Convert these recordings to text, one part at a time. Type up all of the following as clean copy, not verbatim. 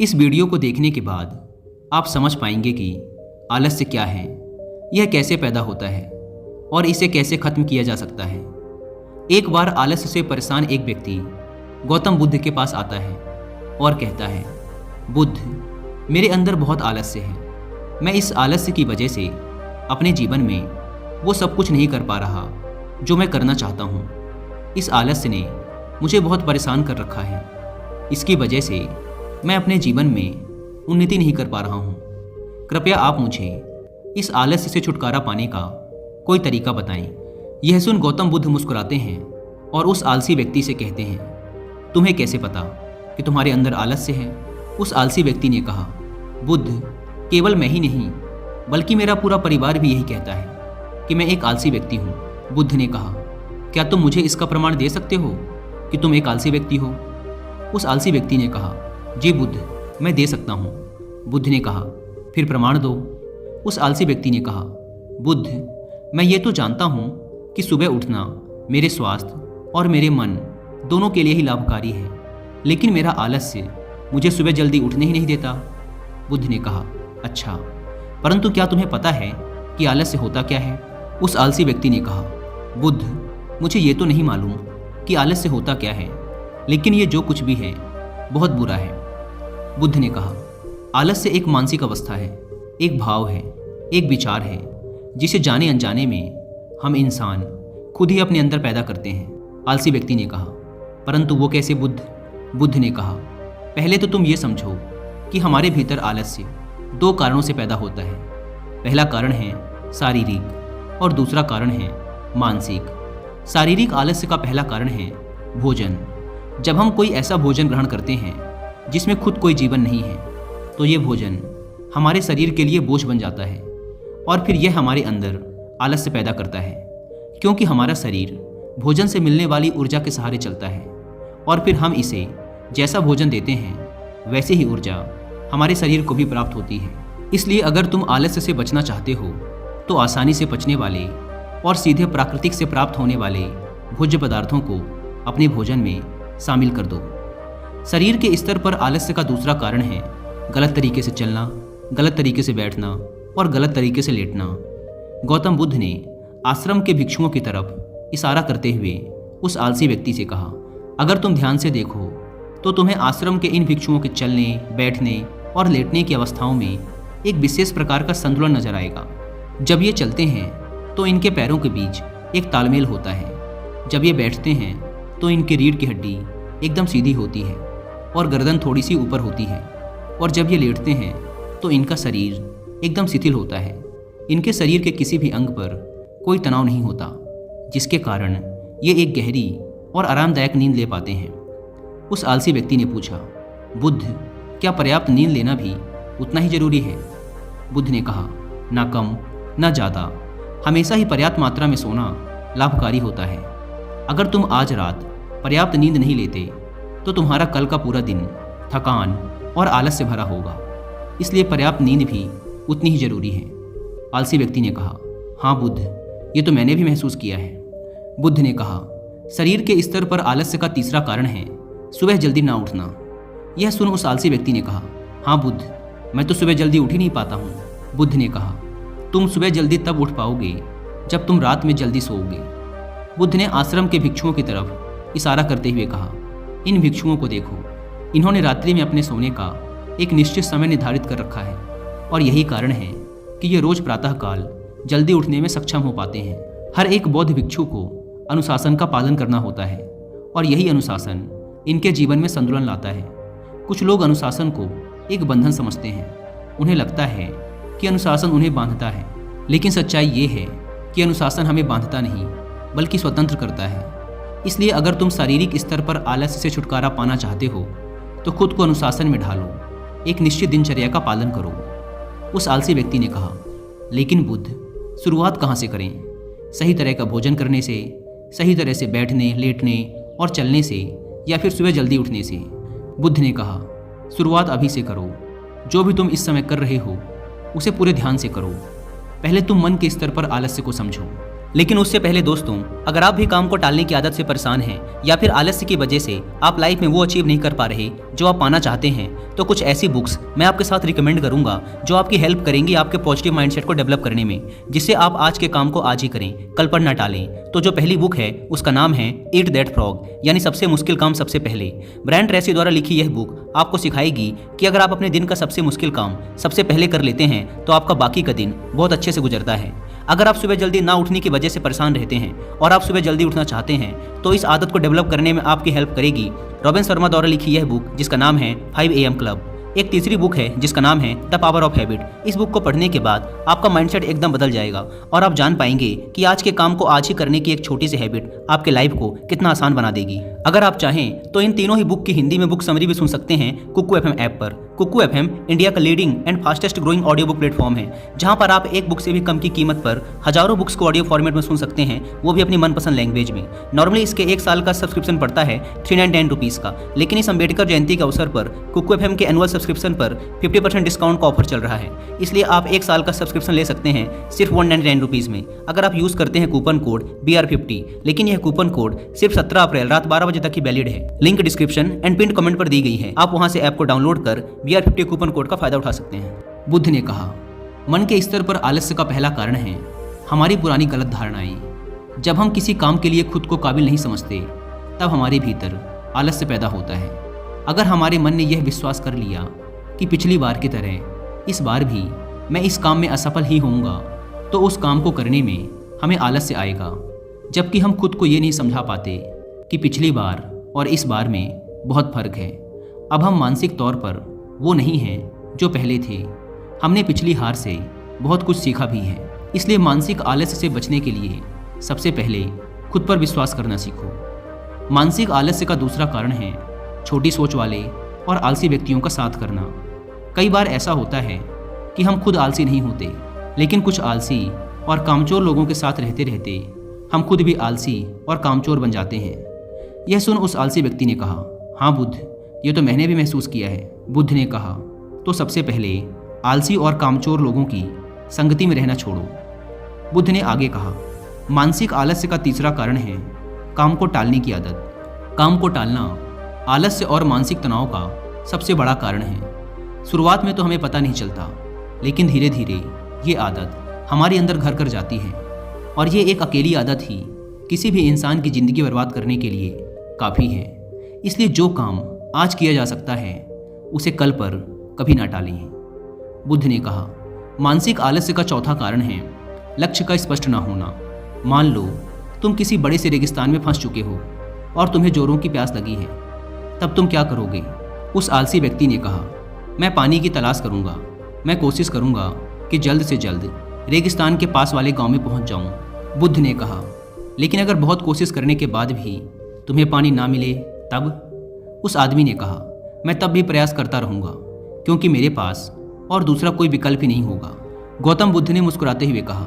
इस वीडियो को देखने के बाद आप समझ पाएंगे कि आलस्य क्या है, यह कैसे पैदा होता है और इसे कैसे खत्म किया जा सकता है। एक बार आलस्य से परेशान एक व्यक्ति गौतम बुद्ध के पास आता है और कहता है, बुद्ध, मेरे अंदर बहुत आलस्य है। मैं इस आलस्य की वजह से अपने जीवन में वो सब कुछ नहीं कर पा रहा जो मैं करना चाहता हूँ। इस आलस्य ने मुझे बहुत परेशान कर रखा है। इसकी वजह से मैं अपने जीवन में उन्नति नहीं कर पा रहा हूँ। कृपया आप मुझे इस आलस्य से छुटकारा पाने का कोई तरीका बताएं। यह सुन गौतम बुद्ध मुस्कुराते हैं और उस आलसी व्यक्ति से कहते हैं, तुम्हें कैसे पता कि तुम्हारे अंदर आलस्य है? उस आलसी व्यक्ति ने कहा, बुद्ध, केवल मैं ही नहीं बल्कि मेरा पूरा परिवार भी यही कहता है कि मैं एक आलसी व्यक्ति हूँ। बुद्ध ने कहा, क्या तुम मुझे इसका प्रमाण दे सकते हो कि तुम एक आलसी व्यक्ति हो? उस आलसी व्यक्ति ने कहा, जी बुद्ध, मैं दे सकता हूँ। बुद्ध ने कहा, फिर प्रमाण दो। उस आलसी व्यक्ति ने कहा, बुद्ध, मैं ये तो जानता हूँ कि सुबह उठना मेरे स्वास्थ्य और मेरे मन दोनों के लिए ही लाभकारी है, लेकिन मेरा आलस्य मुझे सुबह जल्दी उठने ही नहीं देता। बुद्ध ने कहा, अच्छा, परंतु क्या तुम्हें पता है कि आलस्य होता क्या है? उस आलसी व्यक्ति ने कहा, बुद्ध, मुझे ये तो नहीं मालूम कि आलस्य होता क्या है, लेकिन ये जो कुछ भी है बहुत बुरा है। बुद्ध ने कहा, आलस्य एक मानसिक अवस्था है, एक भाव है, एक विचार है जिसे जाने अनजाने में हम इंसान खुद ही अपने अंदर पैदा करते हैं। आलसी व्यक्ति ने कहा, परंतु वो कैसे बुद्ध? बुद्ध ने कहा, पहले तो तुम ये समझो कि हमारे भीतर आलस्य दो कारणों से पैदा होता है। पहला कारण है शारीरिक और दूसरा कारण है मानसिक। शारीरिक आलस्य का पहला कारण है भोजन। जब हम कोई ऐसा भोजन ग्रहण करते हैं जिसमें खुद कोई जीवन नहीं है, तो ये भोजन हमारे शरीर के लिए बोझ बन जाता है और फिर यह हमारे अंदर आलस्य पैदा करता है, क्योंकि हमारा शरीर भोजन से मिलने वाली ऊर्जा के सहारे चलता है और फिर हम इसे जैसा भोजन देते हैं वैसे ही ऊर्जा हमारे शरीर को भी प्राप्त होती है। इसलिए अगर तुम आलस्य से बचना चाहते हो तो आसानी से पचने वाले और सीधे प्राकृतिक से प्राप्त होने वाले भोज्य पदार्थों को अपने भोजन में शामिल कर दो। शरीर के स्तर पर आलस्य का दूसरा कारण है गलत तरीके से चलना, गलत तरीके से बैठना और गलत तरीके से लेटना। गौतम बुद्ध ने आश्रम के भिक्षुओं की तरफ इशारा करते हुए उस आलसी व्यक्ति से कहा, अगर तुम ध्यान से देखो तो तुम्हें आश्रम के इन भिक्षुओं के चलने, बैठने और लेटने की अवस्थाओं में एक विशेष प्रकार का संतुलन नजर आएगा। जब ये चलते हैं तो इनके पैरों के बीच एक तालमेल होता है। जब ये बैठते हैं तो इनकी रीढ़ की हड्डी एकदम सीधी होती है और गर्दन थोड़ी सी ऊपर होती है, और जब ये लेटते हैं तो इनका शरीर एकदम शिथिल होता है। इनके शरीर के किसी भी अंग पर कोई तनाव नहीं होता, जिसके कारण ये एक गहरी और आरामदायक नींद ले पाते हैं। उस आलसी व्यक्ति ने पूछा, बुद्ध, क्या पर्याप्त नींद लेना भी उतना ही जरूरी है? बुद्ध ने कहा, ना कम ना ज़्यादा, हमेशा ही पर्याप्त मात्रा में सोना लाभकारी होता है। अगर तुम आज रात पर्याप्त नींद नहीं लेते तो तुम्हारा कल का पूरा दिन थकान और आलस से भरा होगा, इसलिए पर्याप्त नींद भी उतनी ही जरूरी है। आलसी व्यक्ति ने कहा, हाँ बुद्ध, ये तो मैंने भी महसूस किया है। बुद्ध ने कहा, शरीर के स्तर पर आलस्य का तीसरा कारण है सुबह जल्दी ना उठना। यह सुन उस आलसी व्यक्ति ने कहा, हाँ बुद्ध, मैं तो सुबह जल्दी उठ ही नहीं पाता हूँ। बुद्ध ने कहा, तुम सुबह जल्दी तब उठ पाओगे जब तुम रात में जल्दी सोओगे। बुद्ध ने आश्रम के भिक्षुओं की तरफ इशारा करते हुए कहा, इन भिक्षुओं को देखो, इन्होंने रात्रि में अपने सोने का एक निश्चित समय निर्धारित कर रखा है और यही कारण है कि ये रोज प्रातःकाल जल्दी उठने में सक्षम हो पाते हैं। हर एक बौद्ध भिक्षु को अनुशासन का पालन करना होता है और यही अनुशासन इनके जीवन में संतुलन लाता है। कुछ लोग अनुशासन को एक बंधन समझते हैं। उन्हें लगता है कि अनुशासन उन्हें बांधता है, लेकिन सच्चाई ये है कि अनुशासन हमें बांधता नहीं बल्कि स्वतंत्र करता है। इसलिए अगर तुम शारीरिक स्तर पर आलस्य से छुटकारा पाना चाहते हो तो खुद को अनुशासन में ढालो, एक निश्चित दिनचर्या का पालन करो। उस आलसी व्यक्ति ने कहा, लेकिन बुद्ध, शुरुआत कहाँ से करें? सही तरह का भोजन करने से, सही तरह से बैठने, लेटने और चलने से, या फिर सुबह जल्दी उठने से? बुद्ध ने कहा, शुरुआत अभी से करो। जो भी तुम इस समय कर रहे हो उसे पूरे ध्यान से करो। पहले तुम मन के स्तर पर आलस्य को समझो, लेकिन उससे पहले दोस्तों, अगर आप भी काम को टालने की आदत से परेशान हैं या फिर आलस्य की वजह से आप लाइफ में वो अचीव नहीं कर पा रहे जो आप पाना चाहते हैं, तो कुछ ऐसी बुक्स मैं आपके साथ रिकमेंड करूंगा जो आपकी हेल्प करेंगी आपके पॉजिटिव माइंडसेट को डेवलप करने में, जिससे आप आज के काम को आज ही करें, कल पर ना टालें। तो जो पहली बुक है उसका नाम है ईट दैट फ्रॉग, यानी सबसे मुश्किल काम सबसे पहले। ब्रायन ट्रेसी द्वारा लिखी यह बुक आपको सिखाएगी कि अगर आप अपने दिन का सबसे मुश्किल काम सबसे पहले कर लेते हैं तो आपका बाकी का दिन बहुत अच्छे से गुजरता है। अगर आप सुबह जल्दी ना उठने की वजह से परेशान रहते हैं और आप सुबह जल्दी उठना चाहते हैं तो इस आदत को डेवलप करने में आपकी हेल्प करेगी रॉबिन शर्मा द्वारा लिखी यह बुक जिसका नाम है 5 AM क्लब। एक तीसरी बुक है जिसका नाम है द पावर ऑफ हैबिट। इस बुक को पढ़ने के बाद आपका माइंडसेट एकदम बदल जाएगा और आप जान पाएंगे कि आज के काम को आज ही करने की एक छोटी सी हैबिट आपके लाइफ को कितना आसान बना देगी। अगर आप चाहें तो इन तीनों ही बुक की हिंदी में बुक समरी भी सुन सकते हैं कुकू FM ऐप पर। कुकू FM इंडिया का leading and fastest growing audio book platform है, जहां पर आप एक बुक से भी कम की कीमत पर हजारों बुक्स को ऑडियो फॉर्मेट में सुन सकते हैं, वो भी अपनी मनपसंद लैंग्वेज में। नॉर्मली इसके 1 साल का सब्सक्रिप्शन पड़ता है 399 रुपीज़ का, लेकिन इस अम्बेडकर जयंती के अवसर पर कुकू FM के एनुअल सब्सक्रिप्शन पर 50% डिस्काउंट का ऑफर चल रहा है। इसलिए आप 1 साल का सब्सक्रिप्शन ले सकते हैं सिर्फ 199 रुपीज़ में, अगर आप यूज़ करते हैं कूपन कोड BR50। लेकिन यह कूपन कोड सिर्फ 17 अप्रैल रात 12 बजे तक ही वैलिड है। Link description and pin comment पर दी गई है, आप वहां से ऐप को डाउनलोड कर BR50 कूपन कोड का फायदा उठा सकते हैं। बुद्ध ने कहा, मन के स्तर पर आलस्य का पहला कारण है हमारी पुरानी गलत धारणाएं। जब हम किसी काम के लिए खुद को काबिल नहीं समझते तब हमारे भीतर आलस्य पैदा होता है। अगर हमारे मन ने यह विश्वास कर लिया कि पिछली बार की तरह इस बार भी मैं इस काम में असफल ही होऊंगा, तो उस काम को करने में हमें आलस्य आएगा। जबकि हम खुद को ये नहीं समझा पाते कि पिछली बार और इस बार में बहुत फर्क है। अब हम मानसिक तौर पर वो नहीं हैं जो पहले थे। हमने पिछली हार से बहुत कुछ सीखा भी है। इसलिए मानसिक आलस्य से बचने के लिए सबसे पहले खुद पर विश्वास करना सीखो। मानसिक आलस्य का दूसरा कारण है छोटी सोच वाले और आलसी व्यक्तियों का साथ करना। कई बार ऐसा होता है कि हम खुद आलसी नहीं होते, लेकिन कुछ आलसी और कामचोर लोगों के साथ रहते रहते हम खुद भी आलसी और कामचोर बन जाते हैं। यह सुन उस आलसी व्यक्ति ने कहा, हाँ बुद्ध, ये तो मैंने भी महसूस किया है। बुद्ध ने कहा, तो सबसे पहले आलसी और कामचोर लोगों की संगति में रहना छोड़ो। बुद्ध ने आगे कहा, मानसिक आलस्य का तीसरा कारण है काम को टालने की आदत। काम को टालना आलस्य और मानसिक तनाव का सबसे बड़ा कारण है। शुरुआत में तो हमें पता नहीं चलता, लेकिन धीरे धीरे ये आदत हमारे अंदर घर कर जाती है और ये एक अकेली आदत ही किसी भी इंसान की ज़िंदगी बर्बाद करने के लिए काफ़ी है। इसलिए जो काम आज किया जा सकता है उसे कल पर कभी ना टालें। बुद्ध ने कहा, मानसिक आलस्य का चौथा कारण है लक्ष्य का स्पष्ट ना होना। मान लो तुम किसी बड़े से रेगिस्तान में फंस चुके हो और तुम्हें जोरों की प्यास लगी है, तब तुम क्या करोगे? उस आलसी व्यक्ति ने कहा, मैं पानी की तलाश करूंगा। मैं कोशिश करूंगा कि जल्द से जल्द रेगिस्तान के पास वाले गांव में पहुंच जाऊं। बुद्ध ने कहा, लेकिन अगर बहुत कोशिश करने के बाद भी तुम्हें पानी ना मिले तब? उस आदमी ने कहा, मैं तब भी प्रयास करता रहूंगा, क्योंकि मेरे पास और दूसरा कोई विकल्प ही नहीं होगा। गौतम बुद्ध ने मुस्कुराते हुए कहा,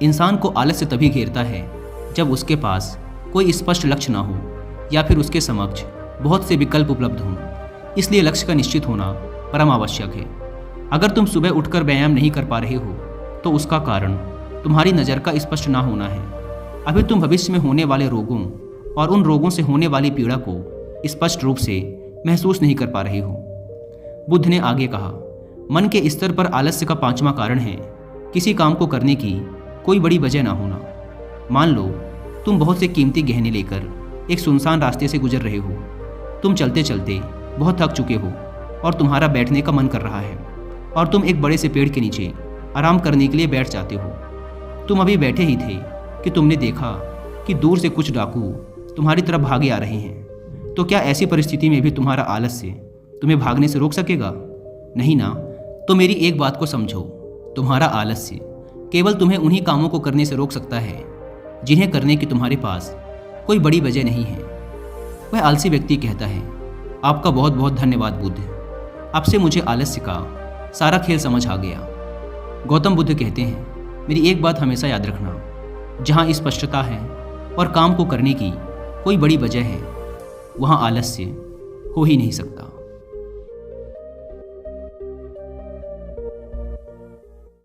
इंसान को आलस्य तभी घेरता है जब उसके पास कोई स्पष्ट लक्ष्य ना हो या फिर उसके समक्ष बहुत से विकल्प उपलब्ध हों। इसलिए लक्ष्य का निश्चित होना परम आवश्यक है। अगर तुम सुबह उठकर व्यायाम नहीं कर पा रहे हो तो उसका कारण तुम्हारी नज़र का स्पष्ट ना होना है। अभी तुम भविष्य में होने वाले रोगों और उन रोगों से होने वाली पीड़ा को स्पष्ट रूप से महसूस नहीं कर पा रहे हो। बुद्ध ने आगे कहा, मन के स्तर पर आलस्य का पांचवा कारण है किसी काम को करने की कोई बड़ी वजह ना होना। मान लो तुम बहुत से कीमती गहने लेकर एक सुनसान रास्ते से गुजर रहे हो। तुम चलते चलते बहुत थक चुके हो और तुम्हारा बैठने का मन कर रहा है और तुम एक बड़े से पेड़ के नीचे आराम करने के लिए बैठ जाते हो। तुम अभी बैठे ही थे कि तुमने देखा कि दूर से कुछ डाकू तुम्हारी तरफ भागे आ रहे हैं। तो क्या ऐसी परिस्थिति में भी तुम्हारा आलस्य तुम्हें भागने से रोक सकेगा? नहीं ना। तो मेरी एक बात को समझो, तुम्हारा आलस्य केवल तुम्हें उन्हीं कामों को करने से रोक सकता है जिन्हें करने की तुम्हारे पास कोई बड़ी वजह नहीं है। वह आलसी व्यक्ति कहता है, आपका बहुत बहुत धन्यवाद बुद्ध, आपसे मुझे आलस्य का सारा खेल समझ आ गया। गौतम बुद्ध कहते हैं, मेरी एक बात हमेशा याद रखना, जहाँ स्पष्टता है और काम को करने की कोई बड़ी वजह है, वहाँ आलस्य हो ही नहीं सकता।